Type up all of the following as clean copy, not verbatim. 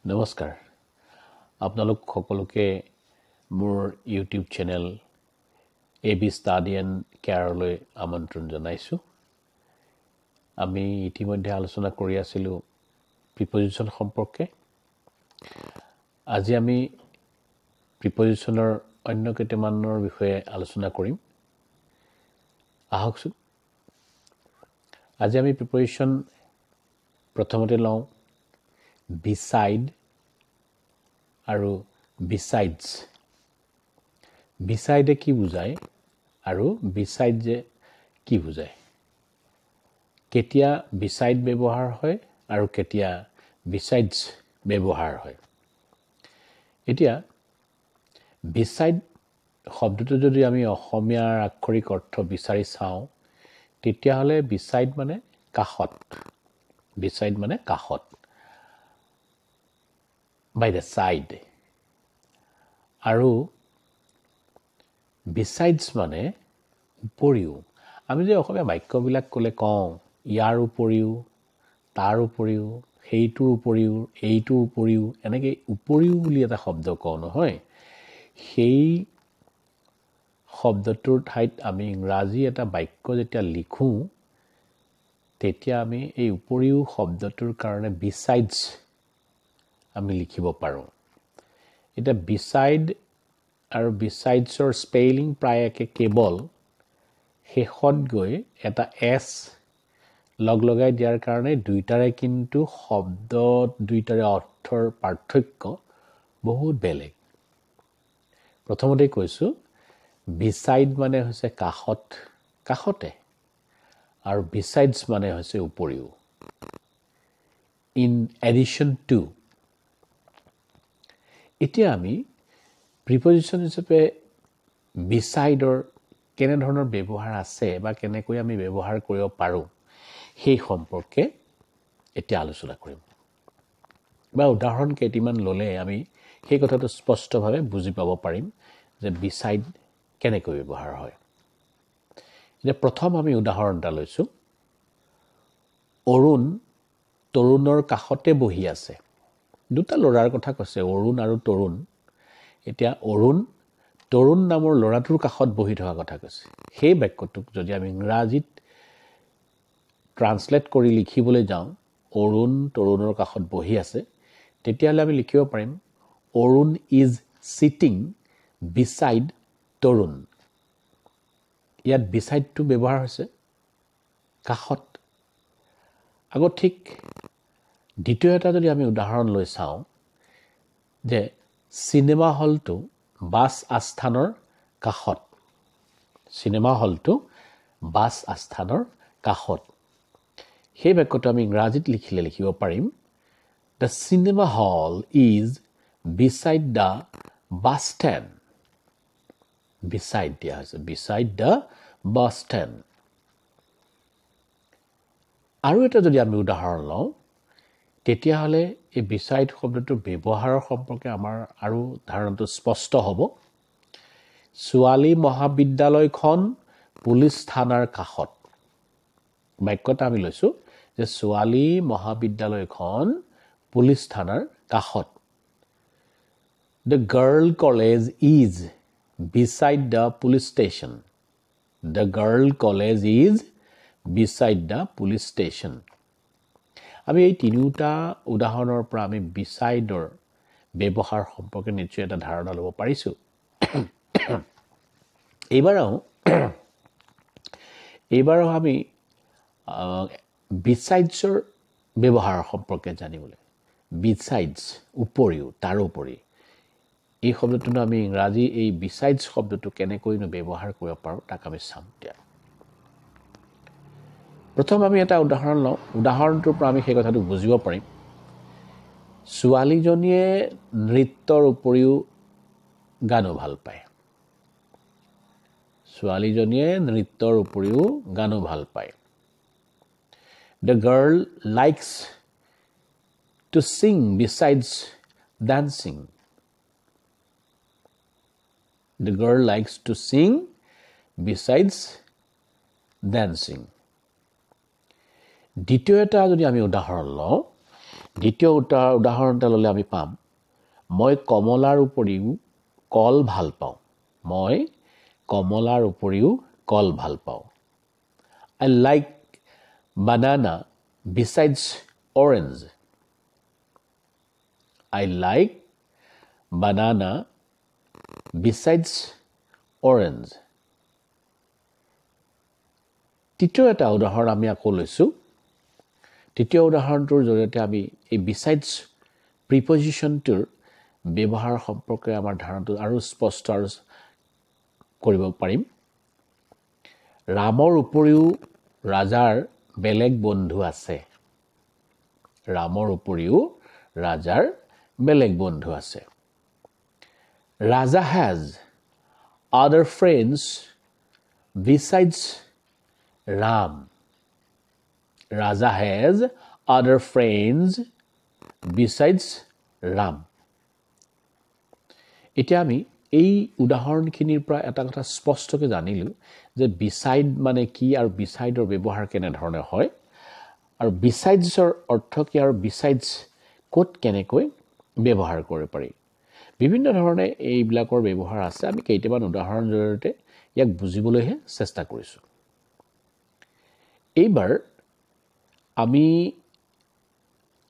নমস্কাৰ আপোনালোক সকলোকে মোৰ YouTube channel AB study and কেয়াৰলৈ আমন্ত্ৰণ জনাইছোঁ আমি ইতিমধ্যে আলোচনা কৰি আছিলোঁ প্ৰিপজিশ্যন সম্পৰ্কে আজি আমি প্ৰিপজিশ্যনৰ অন্য কেইটামানৰ বিষয়ে আলোচনা কৰিম আহকচোন আজি আমি প্ৰিপজিশ্যন প্ৰথমতে লওঁ beside আৰু besides beside কি বুজায় আৰু beside যে কি বুজায় কেতিয়া beside ব্যৱহাৰ হয় আৰু কেতিয়া besides ব্যৱহাৰ হয় এতিয়া beside শব্দটো যদি আমি অসমীয়াৰ আক্ষৰিক অৰ্থ বিচাৰি চাওঁ তেতিয়া হলে beside মানে কাষত beside মানে কাষত by the side আৰু besides মানে উপৰিও আমি যে অসমীয়া বাক্যবিলাক কলে কওঁ ইয়াৰ উপৰিও তাৰ উপৰিও সেইটোৰ উপৰিও এইটোৰ উপৰিও এনেকৈ উপৰিও বুলি এটা শব্দ কওঁ নহয় সেই শব্দটোৰ ঠাইত আমি ইংৰাজী এটা বাক্য যেতিয়া লিখোঁ তেতিয়া আমি এই উপৰিও শব্দটোৰ কাৰণে besides আমি লিখিব পাৰো এটা beside আৰু besides-ৰ স্পেলিং প্ৰায় একে কেৱল শেষত গৈ এটা s লগাই দিয়াৰ কাৰণে দুইটাৰে কিন্তু শব্দ দুইটাৰে অৰ্থৰ পাৰ্থক্য বহুত বেলেগ প্ৰথমতে কৈছো beside মানে হৈছে কাষত কাষতে আৰু besides মানে হৈছে উপৰিও in addition to এতিয়া আমি প্ৰিপজিশ্যন হিচাপে besideৰ কেনে ধৰণৰ ব্যৱহাৰ আছে বা কেনেকৈ আমি ব্যৱহাৰ কৰিব পাৰো সেই সম্পৰ্কে এতিয়া আলোচনা কৰিম বা উদাহৰণ কেইটামান ললে আমি সেই কথাটো স্পষ্টভাৱে বুজি পাব পাৰিম যে beside কেনেকৈ ব্যৱহাৰ হয় এতিয়া প্ৰথম আমি উদাহৰণ এটা লৈছো অৰুণ তৰুণৰ কাষতে বহি আছে দুটা লৰাৰ কথা কৈছে অৰুণ আৰু তৰুণ এতিয়া অৰুণ তৰুণ নামৰ লৰাটোৰ কাষত বহি থকা কথা কৈছে সেই বাক্যটোক যদি আমি ইংৰাজীত ট্ৰান্সলেট কৰি লিখিবলৈ যাওঁ অৰুণ তৰুণৰ কাষত বহি আছে তেতিয়াহলে আমি লিখিব পাৰিম অৰুণ ইজ সিটিং beside তৰুণ ইয়াত beside টো ব্যৱহাৰ হৈছে কাষত আগত ঠিক দ্বিতীয় এটা যদি আমি উদাহৰণ লৈ চাওঁ যে সিনেমা হলটো বাছ আস্থানৰ কাষত সিনেমা হলটো বাছ আস্থানৰ কাষত সেই বাক্যটো আমি ইংৰাজীত লিখিব পাৰিম The cinema hall is beside the bus stand beside দিয়া হৈছে beside the bus stand আৰু এটা যদি আমি উদাহৰণ লওঁ তেতিয়া হলে এই beside শব্দটোৰ ব্যৱহাৰৰ সম্পৰ্কে আমাৰ আৰু ধাৰণাটো স্পষ্ট হ'ব ছোৱালী মহাবিদ্যালয়খন পুলিচ থানাৰ কাষত বাক্যটা আমি লৈছো যে ছোৱালী মহাবিদ্যালয়খন পুলিচ থানাৰ কাষত The girl college is beside the police station The girl college is beside the police station আমি এই তিনিটা উদাহৰণৰ পৰা আমি besideৰ ব্যৱহাৰ সম্পৰ্কে নিশ্চয় এটা ধাৰণা ল'ব পাৰিছো এইবাৰো আমি besides-ৰ ব্যৱহাৰ সম্পৰ্কে জানিবলৈ besides উপৰিও তাৰ উপৰি এই শব্দটো আমি ইংৰাজী এই besides শব্দটো কেনেকৈ ব্যৱহাৰ কৰিব পাৰো তাক আমি চাম এতিয়া প্ৰথম আমি এটা উদাহৰণ লওঁ উদাহৰণটোৰ পৰা আমি সেই কথাটো বুজিব পাৰিম ছোৱালীজনীয়ে নৃত্যৰ উপৰিও গানো ভাল পায় ছোৱালীজনীয়ে নৃত্যৰ উপৰিও গানো ভাল পায় The girl likes to sing besides dancing The girl likes to sing besides dancing দ্বিতীয় এটা যদি আমি উদাহৰণ লওঁ দ্বিতীয় উদাহৰণ এটা ল'লে আমি পাম মই কমলাৰ উপৰিও কল ভাল পাওঁ মই কমলাৰ উপৰিও কল ভাল পাওঁ I like banana besides orange I like banana besides orange তৃতীয় এটা উদাহৰণ আমি আকৌ লৈছো তৃতীয় উদাহৰণটোৰ জৰিয়তে আমি এই besides প্ৰিপজিশনটোৰ ব্যৱহাৰ সম্পৰ্কে আমাৰ ধাৰণাটো আৰু স্পষ্ট আৰু কৰিব পাৰিম ৰামৰ উপৰিও ৰাজাৰ বেলেগ বন্ধু আছে ৰামৰ উপৰিও ৰাজাৰ বেলেগ বন্ধু আছে Raja has other friends besides Ram Raja has other friends besides Ram এতিয়া আমি এই উদাহৰণখিনিৰ পৰা এটা কথা স্পষ্টকৈ জানিলো যে beside মানে কি আৰু besideৰ ব্যৱহাৰ কেনে ধৰণে হয় আৰু besideৰ অৰ্থ কি আৰু besides কোট কেনেকৈ ব্যৱহাৰ কৰিব পাৰি বিভিন্ন ধৰণে এইবিলাকৰ ব্যৱহাৰ আছে আমি কেইটামান উদাহৰণ জৰিয়তে ইয়াক বুজিবলৈহে চেষ্টা কৰিছো এইবাৰ আমি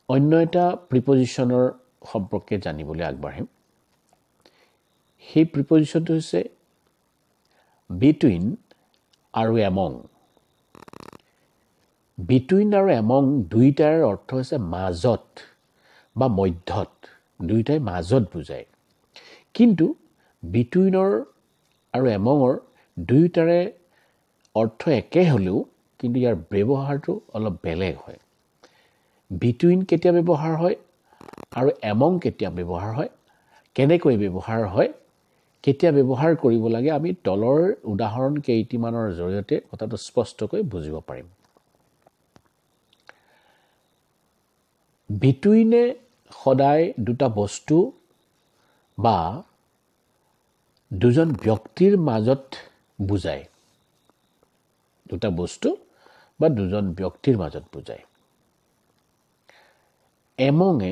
অন্য এটা প্ৰিপজিশনৰ সম্পৰ্কে জানিবলৈ আগবাঢ়িম সেই প্ৰিপজিশনটো হৈছে between আৰু among between আৰু among দুইটাৰ অৰ্থ হৈছে মাজত বা মধ্যত দুইটাই মাজত বুজায় কিন্তু betweenৰ আৰু amongৰ দুইটাৰে অৰ্থ একে হলেও কিন্তু ইয়াৰ ব্যৱহাৰটো অলপ বেলেগ হয় between কেতিয়া ব্যৱহাৰ হয় আৰু among কেতিয়া ব্যৱহাৰ হয় কেনেকৈ ব্যৱহাৰ হয় কেতিয়া ব্যৱহাৰ কৰিব লাগে আমি তলৰ উদাহৰণ কেইটিমানৰ জৰিয়তে কথাটো স্পষ্টকৈ বুজিব পাৰিম between সদায় দুটা বস্তু বা দুজন ব্যক্তিৰ মাজত বুজায় দুটা বস্তু বা দুজন ব্যক্তিৰ মাজত বুজায় among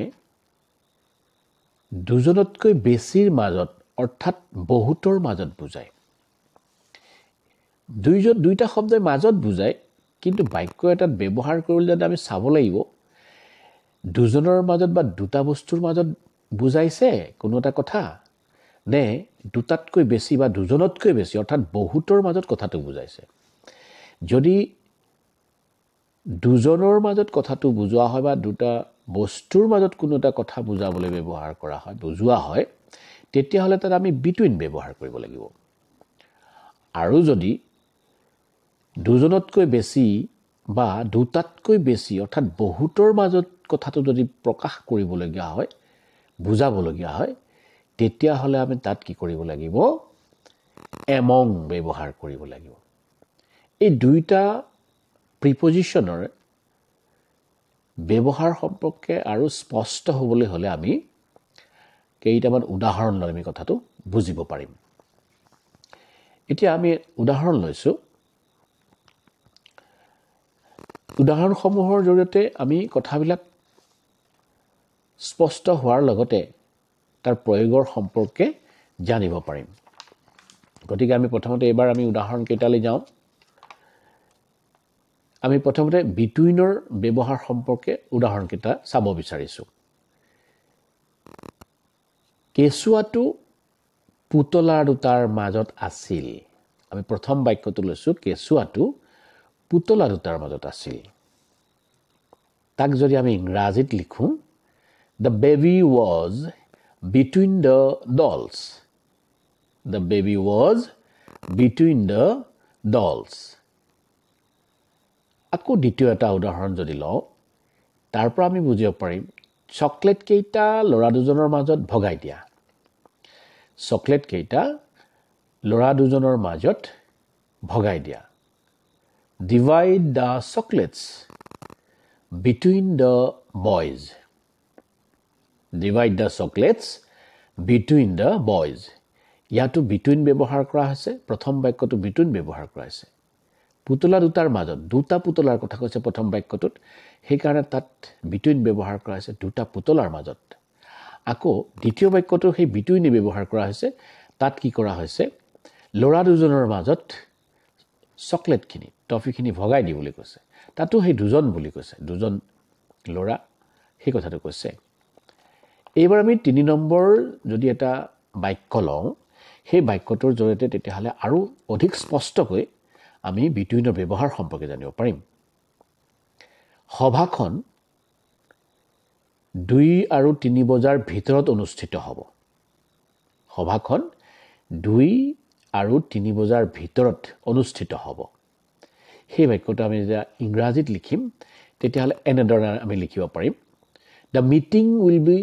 দুজনতকৈ বেছিৰ মাজত অৰ্থাৎ বহুতৰ মাজত বুজায় দুইটা শব্দই মাজত বুজায় কিন্তু বাক্য এটাত ব্যৱহাৰ কৰিলে যদি আমি চাব লাগিব দুজনৰ মাজত বা দুটা বস্তুৰ মাজত বুজাইছে কোনো এটা কথা নে দুটাতকৈ বেছি বা দুজনতকৈ বেছি অৰ্থাৎ বহুতৰ মাজত কথাটো বুজাইছে যদি দুজনৰ মাজত কথাটো বুজোৱা হয় বা দুটা বস্তুৰ মাজত কোনো এটা কথা বুজাবলৈ ব্যৱহাৰ কৰা হয় বুজোৱা হয় তেতিয়া হলে তাত আমি between ব্যৱহাৰ কৰিব লাগিব আৰু যদি দুজনতকৈ বেছি বা দুটাতকৈ বেছি অৰ্থাৎ বহুতৰ মাজত কথাটো যদি প্ৰকাশ কৰিবলগীয়া হয় বুজাবলগীয়া হয় তেতিয়া হলে আমি তাত কি কৰিব লাগিব among ব্যৱহাৰ কৰিব লাগিব এই দুইটা প্ৰিপজিশনৰ ব্যৱহাৰ সম্পৰ্কে আৰু স্পষ্ট হ'বলৈ হলে আমি কেইটামান উদাহৰণ লৈ আমি কথাটো বুজিব পাৰিম এতিয়া আমি উদাহৰণ লৈছো উদাহৰণসমূহৰ জৰিয়তে আমি কথাবিলাক স্পষ্ট হোৱাৰ লগতে তাৰ প্ৰয়োগৰ সম্পৰ্কে জানিব পাৰিম গতিকে আমি প্ৰথমতে এবাৰ আমি উদাহৰণ কেইটালৈ যাওঁ আমি প্ৰথমতে betweenৰ ব্যৱহাৰ সম্পৰ্কে উদাহৰণ কেইটা চাব বিচাৰিছো কেঁচুৱাটো পুতলা দুটাৰ মাজত আছিল আমি প্ৰথম বাক্যটো লৈছো কেঁচুৱাটো পুতলা দুটাৰ মাজত আছিল তাক যদি আমি ইংৰাজীত লিখো the baby was between the dolls the baby was between the dolls আকৌ দ্বিতীয় এটা উদাহৰণ যদি লওঁ তাৰ পৰা আমি বুজিব পাৰিম চকলেট কেইটা লৰা দুজনৰ মাজত ভগাই দিয়া চকলেট কেইটা লৰা দুজনৰ মাজত ভগাই দিয়া divide the chocolates between the boys divide the chocolates between the boys ইয়াতো between ব্যৱহাৰ কৰা হৈছে প্ৰথম বাক্যটো between ব্যৱহাৰ কৰা হৈছে পুতলা দুটাৰ মাজত দুটা পুতলাৰ কথা কৈছে প্ৰথম বাক্যটোত সেইকাৰণে তাত বিটুইন ব্যৱহাৰ কৰা হৈছে দুটা পুতলাৰ মাজত আকৌ দ্বিতীয় বাক্যটো সেই বিটুইনে ব্যৱহাৰ কৰা হৈছে তাত কি কৰা হৈছে ল'ৰা দুজনৰ মাজত চকলেটখিনি টফিখিনি ভগাই দিবলৈ কৈছে তাতো সেই দুজন বুলি কৈছে দুজন ল'ৰা সেই কথাটো কৈছে এইবাৰ আমি 3 নম্বৰ যদি এটা বাক্য লওঁ সেই বাক্যটোৰ জৰিয়তে তেতিয়াহলে আৰু অধিক স্পষ্টকৈ আমি বিটুইনৰ ব্যৱহাৰ সম্পৰ্কে জানিব পাৰিম সভাখন 2 আৰু 3 বজাৰ ভিতৰত অনুষ্ঠিত হ'ব সভাখন 2 আৰু 3 বজাৰ ভিতৰত অনুষ্ঠিত হ'ব সেই বাক্যটো আমি যে ইংৰাজীত লিখিম তেতিয়াহলে এনেদৰে আমি লিখিব পাৰিম The meeting will be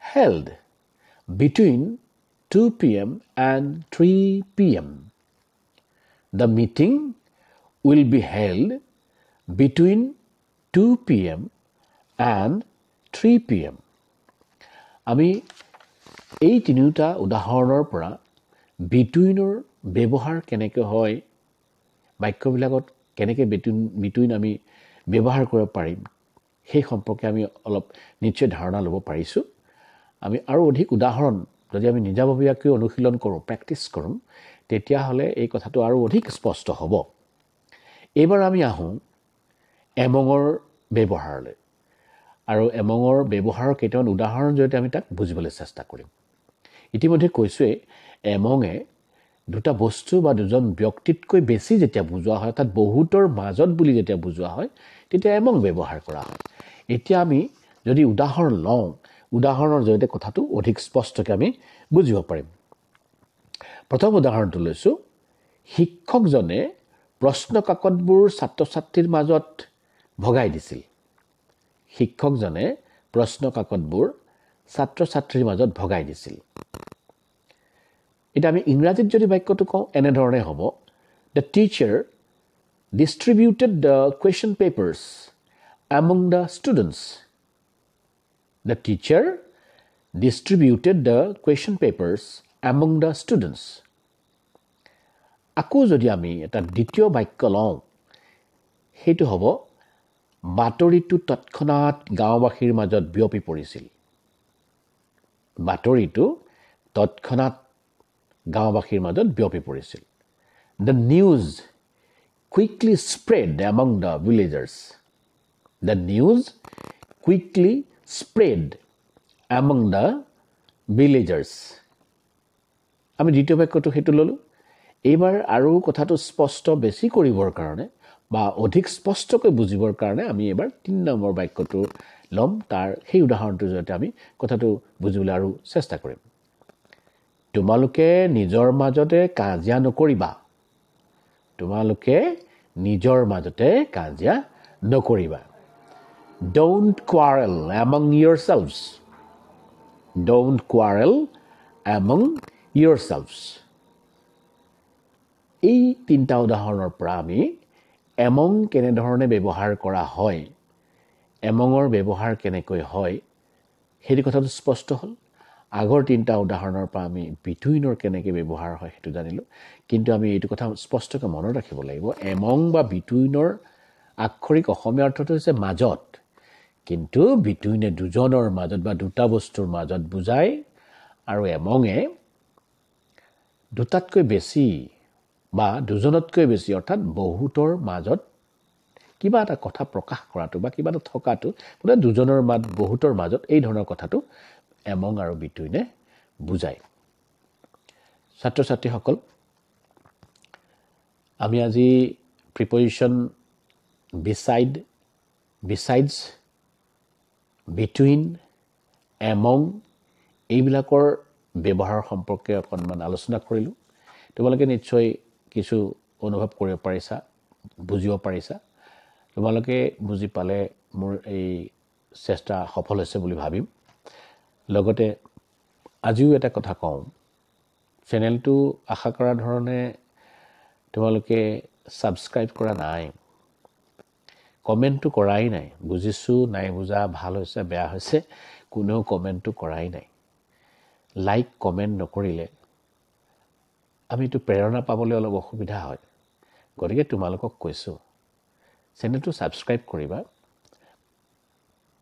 held between 2 p.m. and 3 p.m. The meeting will be held between 2 p.m. and 3 p.m. আমি এই তিনিটা উদাহৰণৰ পৰা betweenৰ ব্যৱহাৰ কেনেকৈ হয় বাক্যবিলাকত কেনেকৈ between আমি ব্যৱহাৰ কৰিব পাৰিম সেই সম্পৰ্কে আমি অলপ নিশ্চয় ধাৰণা ল'ব পাৰিছো আমি আৰু অধিক উদাহৰণ যদি আমি নিজাববীয়াকৈ অনুশীলন কৰোঁ প্ৰেক্টিছ কৰোঁ তেতিয়াহলে এই কথাটো আৰু অধিক স্পষ্ট হ'ব এবাৰ আমি আহোঁ এমঙৰ ব্যৱহাৰলৈ আৰু এমঙৰ ব্যৱহাৰৰ কেইটামান উদাহৰণ জৰিয়তে আমি তাক বুজিবলৈ চেষ্টা কৰিম ইতিমধ্যে কৈছোৱে এমঙে দুটা বস্তু বা দুজন ব্যক্তিতকৈ বেছি যেতিয়া বুজোৱা হয় তাত বহুতৰ মাজত বুলি যেতিয়া বুজোৱা হয় তেতিয়া এমং ব্যৱহাৰ কৰা হয় এতিয়া আমি যদি উদাহৰণ লওঁ উদাহৰণৰ জৰিয়তে কথাটো অধিক স্পষ্টকৈ আমি বুজিব পাৰিম প্ৰথম উদাহৰণটো লৈছো শিক্ষকজনে প্ৰশ্ন কাকতবোৰ ছাত্ৰ-ছাত্ৰীৰ মাজত ভগাই দিছিল শিক্ষকজনে প্ৰশ্ন কাকতবোৰ ছাত্ৰ-ছাত্ৰীৰ মাজত ভগাই দিছিল এটা আমি ইংৰাজীত যদি বাক্যটো কওঁ এনেধৰণে হ'ব The teacher distributed the question papers among the students. The teacher distributed the question papers among the students. আকৌ যদি আমি এটা দ্বিতীয় বাক্য লওঁ সেইটো হ'ব বাতৰিটো তৎক্ষণাত গাঁওবাসীৰ মাজত বিয়পি পৰিছিল বাতৰিটো তৎক্ষণাত গাঁওবাসীৰ মাজত বিয়পি পৰিছিল The news quickly spread among the villagers. The news quickly spread among the villagers. আমি দ্বিতীয় বাক্যটো হেতু ললো এইবাৰ আৰু কথাটো স্পষ্ট বেছি কৰিবৰ কাৰণে বা অধিক স্পষ্টকৈ বুজিবৰ কাৰণে আমি এবাৰ 3 নম্বৰ বাক্যটো লম তাৰ সেই উদাহৰণটোৰ জৰিয়তে আমি কথাটো বুজিবলৈ আৰু চেষ্টা কৰিম তোমালোকে নিজৰ মাজতে কাজিয়া নকৰিবা তোমালোকে নিজৰ মাজতে কাজিয়া নকৰিবা Don't quarrel among yourselves. Don't quarrel among yourselves. এই তিনটা উদাহৰণৰ পৰা আমি among কেনেধৰণে ব্যৱহাৰ কৰা হয় amongৰ ব্যৱহাৰ কেনেকৈ হয় সেই কথাটো স্পষ্ট হ'ল আগৰ তিনটা উদাহৰণৰ পৰা আমি betweenৰ কেনেকৈ ব্যৱহাৰ হয় সেইটো জানিলো কিন্তু আমি এইটো কথা স্পষ্টকৈ মনত ৰাখিব লাগিব among বা betweenৰ আক্ষৰিক অসমীয়া অৰ্থটো হৈছে মাজত কিন্তু betweene দুজনৰ মাজত বা দুটা বস্তুৰ মাজত বুজায় আৰু amongে দুটাতকৈ বেছি বা দুজনতকৈ বেছি অৰ্থাৎ বহুতৰ মাজত কিবা এটা কথা প্ৰকাশ কৰাটো বা কিবা এটা থকাটো মানে দুজনৰ মাজত বহুতৰ মাজত এই ধৰণৰ কথাটো among আৰু betweene বুজায় ছাত্ৰ-ছাত্ৰীসকল আমি আজি প্ৰিপজিশন besides between among এইবিলাকৰ ব্যৱহাৰ সম্পৰ্কে অকণমান আলোচনা কৰিলো তোমালোকে নিশ্চয় কিছু অনুভৱ কৰিব পাৰিছা বুজিব পাৰিছা তোমালোকে বুজি পালে মোৰ এই চেষ্টা সফল হৈছে বুলি ভাবিম লগতে আজিও এটা কথা কওঁ চেনেলটো আশা কৰা ধৰণে তোমালোকে সাবস্ক্ৰাইব কৰা নাই কমেন্টটো কৰাই নাই বুজিছো নাই বুজা ভাল হৈছে বেয়া হৈছে কোনো কমেন্টটো কৰাই নাই লাইক কমেন্ট নকৰিলে আমি তো প্ৰেৰণা পাবলৈ অলপ অসুবিধা হয় গতিকে তোমালোকক কৈছোঁ চেনেলটো ছাবস্ক্ৰাইব কৰিবা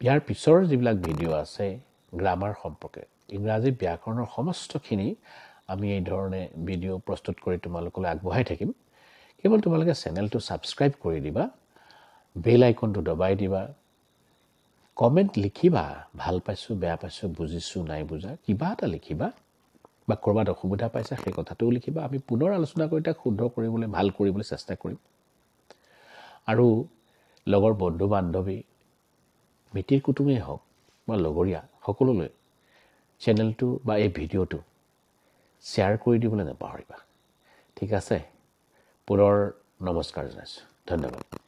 ইয়াৰ পিছৰ যিবিলাক ভিডিঅ' আছে গ্ৰামাৰ সম্পৰ্কে ইংৰাজী ব্যাকৰণৰ সমস্তখিনি আমি এই ধৰণে ভিডিঅ' প্ৰস্তুত কৰি তোমালোকলৈ আগবঢ়াই থাকিম কেৱল তোমালোকে চেনেলটো ছাবস্ক্ৰাইব কৰি দিবা বেল আইকনটো দবাই দিবা কমেণ্ট লিখিবা ভাল পাইছোঁ বেয়া পাইছোঁ বুজিছোঁ নাই বুজা কিবা এটা লিখিবা বা ক'ৰবাত অসুবিধা পাইছা সেই কথাটোও লিখিবা আমি পুনৰ আলোচনা কৰি তাক শুদ্ধ কৰিবলৈ ভাল কৰিবলৈ চেষ্টা কৰিম আৰু লগৰ বন্ধু বান্ধৱী মিতিৰ কুটুমেই হওক বা লগৰীয়া সকলোলৈ চেনেলটো বা এই ভিডিঅ'টো শ্বেয়াৰ কৰি দিবলৈ নাপাহৰিবা ঠিক আছে পুনৰ নমস্কাৰ জনাইছোঁ ধন্যবাদ